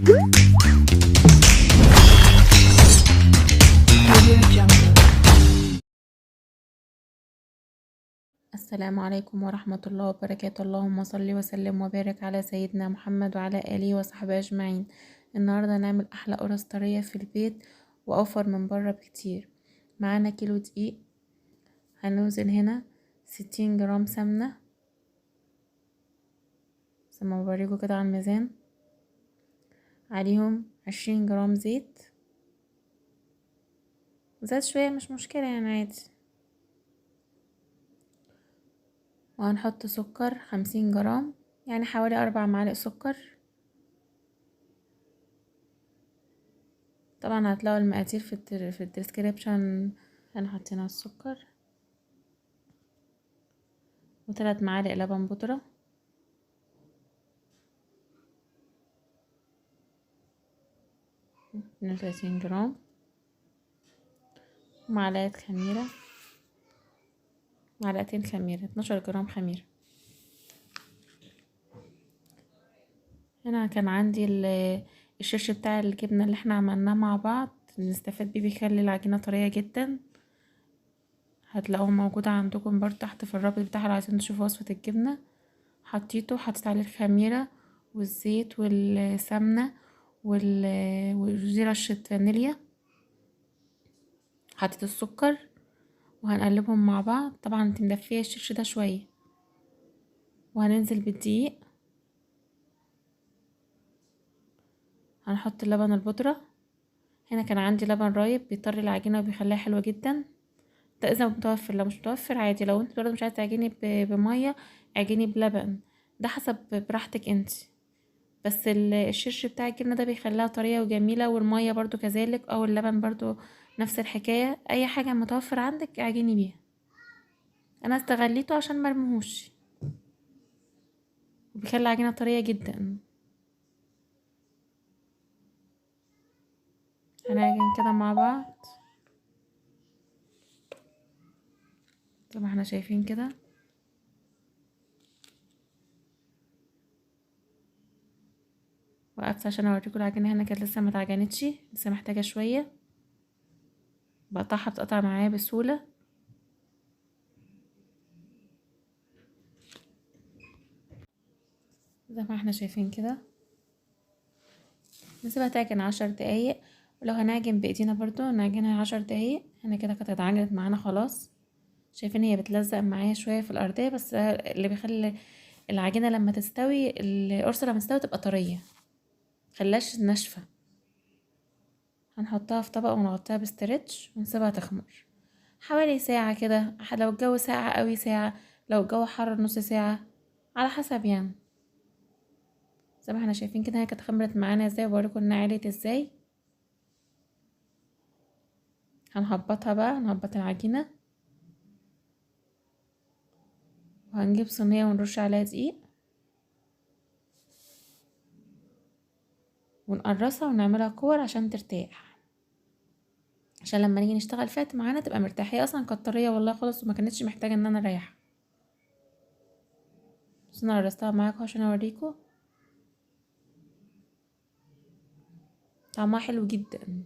السلام عليكم ورحمة الله وبركاته. اللهم صل وسلم وبارك على سيدنا محمد وعلى آله وصحبه أجمعين. النهاردة هنعمل أحلى قرص طرية في البيت وأوفر من بره بكتير. معانا كيلو دقيق، هنوزن هنا 60 جرام سمنة زي ما بوريكوا كده على الميزان، عليهم 20 جرام زيت، زاد شوية مش مشكلة يعني عادي، وهنحط سكر 50 جرام يعني حوالي 4 معالق سكر. طبعا هتلاقوا المقادير في الديسكريبشن. انا حطينا السكر و3 معالق لبن بودرة، من 30 جرام، معلقة خميرة، معلقتين خميرة، 12 جرام خميرة. هنا كان عندي الشيش بتاع الجبنة اللي احنا عملناه مع بعض، نستفاد بيه، بيخلي العجينة طرية جدا. هتلاقوه موجود عندكم برضه تحت في الرابط بتاعها لو عايزين تشوفوا وصفة الجبنة. حطيته، حطيت عليه الخميرة والزيت والسمنة ودي رشة فانيليا، حطيت السكر وهنقلبهم مع بعض. طبعا انت مدفيه الشيش ده شوية، وهننزل بالدقيق، هنحط اللبن البودرة. هنا كان عندي لبن رايب بيطري العجينة وبيخليها حلوة جدا، ده اذا متوفر. لو مش متوفر عادي، لو انت برضه مش عايزة تعجني بمية اعجني بلبن، ده حسب براحتك انت. بس الشيش بتاع الجبنة ده بيخليها طرية وجميلة، والمية برضو كذلك، او اللبن برضو نفس الحكاية. اي حاجة متوفر عندك اعجني بيها. انا استغليته عشان مرمهوش، وبيخلي العجينة طرية جدا. هنعجن كده مع بعض زي ما احنا شايفين كده. وقفت عشان اوريكم العجينة هنا كانت لسه متعجنتش، لسه محتاجة شوية. بقطعها بتقطع معايا بسهولة. زي ما احنا شايفين كده، نسيبها تعجن 10 دقايق. ولو هنعجن بايدينا برضو نعجنها 10 دقايق. هنا كده كانت اتعجنت معانا خلاص. شايفين هي بتلزق معايا شوية في الأرضية، بس اللي بيخلي العجينة لما تستوي، القرصة لما تستوي تبقى طرية، مخلاش ناشفة. هنحطها في طبق ونغطيها بستريتش ونسيبها تخمر حوالي ساعة كده. لو الجو ساقع قوي ساعة، لو الجو حر نص ساعة، على حسب يعني. زي ما احنا شايفين كده هي كانت خمرت معانا ازاي، وبوريكم انها عليت ازاي. هنهبطها بقى، نهبط العجينة، وهنجيب صينية ونرش عليها دقيق ونقرصها ونعملها كور عشان ترتاح، عشان لما نيجي نشتغل فيها معانا تبقى مرتاحه. هي اصلا كانت طريه والله خالص، وما كانتش محتاجه ان انا اريحها. بس انا قرصتها معاكم عشان اوريكم طعمها حلو جدا،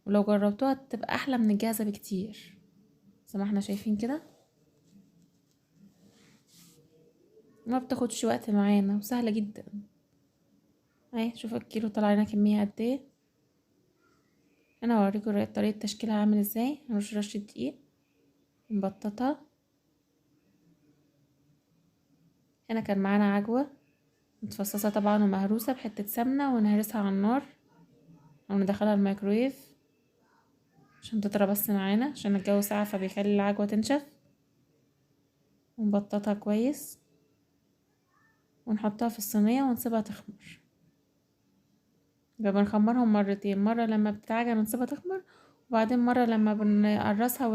ولو جربتوها تبقى احلى من الجاهزه بكتير. زي ما احنا شايفين كده، ما بتاخدش وقت معانا وسهله جدا. اهي شوفوا الكيلو طلع لنا كميه قد ايه. انا هوريكم طريقه تشكيلها عامل ازاي. هنرش رشه دقيق، نبططها. هنا كان معانا عجوه متفصصه طبعا ومهروسه بحته سمنه، ونهرسها على النار او ندخلها الميكرويف عشان تطرى بس معانا، عشان الجو ساقع فبيخلي العجوة تنشف. ونبططها كويس ونحطها في الصينية ونسيبها تخمر. يبقى بنخمرهم مرتين، مرة لما بتتعجن ونسيبها تخمر، وبعدين مرة لما بنقرصها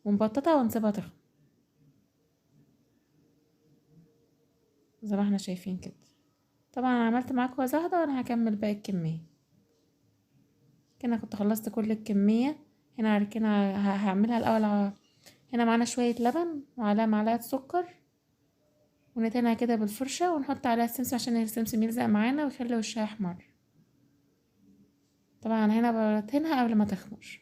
ونبططها ونسيبها تخمر زي ما احنا شايفين كده. طبعا انا عملت معاكم كذا واحدة، وانا هكمل باقي الكمية كده. كنت خلصت كل الكمية. هنا هعملها الاول. هنا معانا شوية لبن وعلى معلقة سكر وندهنها كده بالفرشة ونحط عليها السمسم عشان السمسم يلزق معانا ويخلي وشها يحمر. طبعا هنا بدهنها قبل ما تخمر.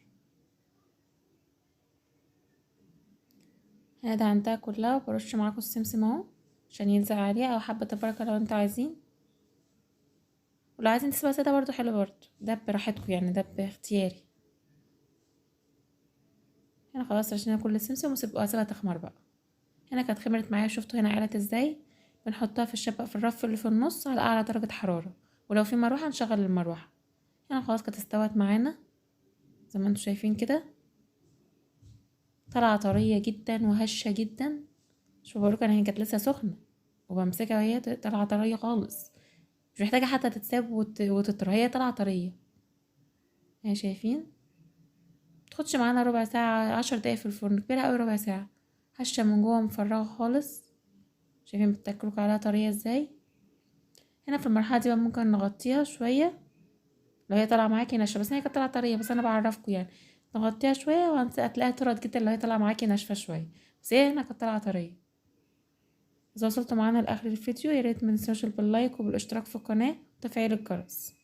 هنا دهنتها كلها وبرش معاكم السمسم اهو عشان يلزق عليها، او حبة البركة لو انتوا عايزين، ولو عايزين تسيبها سادة برضو حلو برضو، ده براحتكم يعني، ده باختياري. هنا خلاص رشينا كل السمسم واسيبها تخمر بقى. هنا كانت خمرت معايا، شفتوا هنا قلت ازاي. بنحطها في الشبكة في الرف اللي في النص على اعلى درجة حرارة، ولو في مروحة نشغل المروحة. هنا خلاص كانت استوت معانا زي ما انتوا شايفين كده، طالعة طرية جدا وهشة جدا. شوفوا بقولك انا، هي كانت لسه سخنة وبمسكها وهي طالعة طرية خالص، مش محتاجة حتى تتساب وتطرى، هي طالعة طرية. يعني شايفين، متاخدش معانا ربع ساعة، 10 دقايق في الفرن، كبيرة اوي ربع ساعة. هشة من جوه مفرغة خالص. شايفين بتاكلوك عليها طرية ازاي. هنا في المرحلة دي بقى ممكن نغطيها شوية لو هي طالعة معاكي ناشفة، بس هي كانت طالعة طرية، بس انا بعرفكم يعني. نغطيها شوية وهتلاقيها طرت جدا لو هي طالعة معاكي ناشفة شوية، بس هي هنا كانت طالعة طرية. اذا وصلتوا معانا لاخر الفيديو ياريت متنسوش باللايك وبالاشتراك في القناة وتفعيل الجرس.